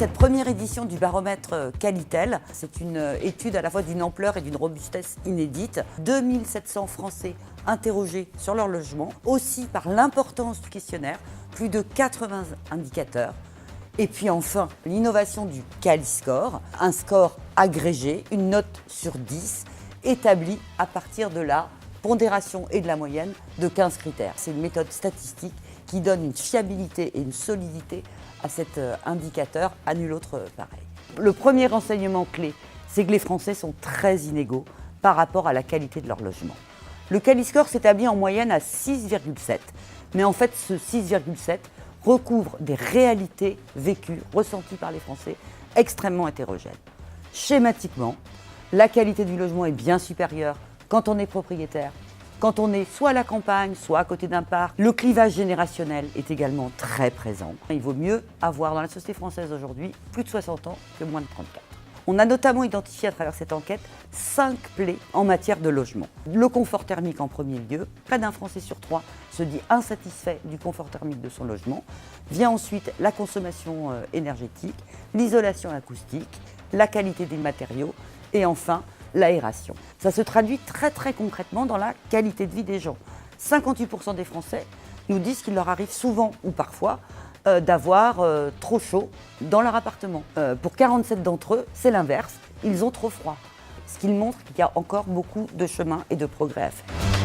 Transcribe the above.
cette première édition du baromètre Qualitel. C'est une étude à la fois d'une ampleur et d'une robustesse inédite. 2700 Français interrogés sur leur logement, aussi par l'importance du questionnaire, plus de 80 indicateurs. Et puis enfin, l'innovation du Qualiscore, un score agrégé, une note sur 10, établie à partir de la pondération et de la moyenne de 15 critères. C'est une méthode statistique qui donne une fiabilité et une solidité à cet indicateur, à nul autre pareil. Le premier renseignement clé, c'est que les Français sont très inégaux par rapport à la qualité de leur logement. Le Qualiscore s'établit en moyenne à 6,7, mais en fait ce 6,7 recouvre des réalités vécues, ressenties par les Français, extrêmement hétérogènes. Schématiquement, la qualité du logement est bien supérieure quand on est propriétaire, quand on est soit à la campagne, soit à côté d'un parc. Le clivage générationnel est également très présent. Il vaut mieux avoir dans la société française aujourd'hui plus de 60 ans que moins de 34. On a notamment identifié à travers cette enquête 5 plaies en matière de logement. Le confort thermique en premier lieu. Près d'un Français sur 3 se dit insatisfait du confort thermique de son logement. Vient ensuite la consommation énergétique, l'isolation acoustique, la qualité des matériaux et enfin l'aération. Ça se traduit très concrètement dans la qualité de vie des gens. 58% des Français nous disent qu'il leur arrive souvent ou parfois d'avoir trop chaud dans leur appartement. Pour 47 d'entre eux, c'est l'inverse, ils ont trop froid. Ce qui montre qu'il y a encore beaucoup de chemin et de progrès à faire.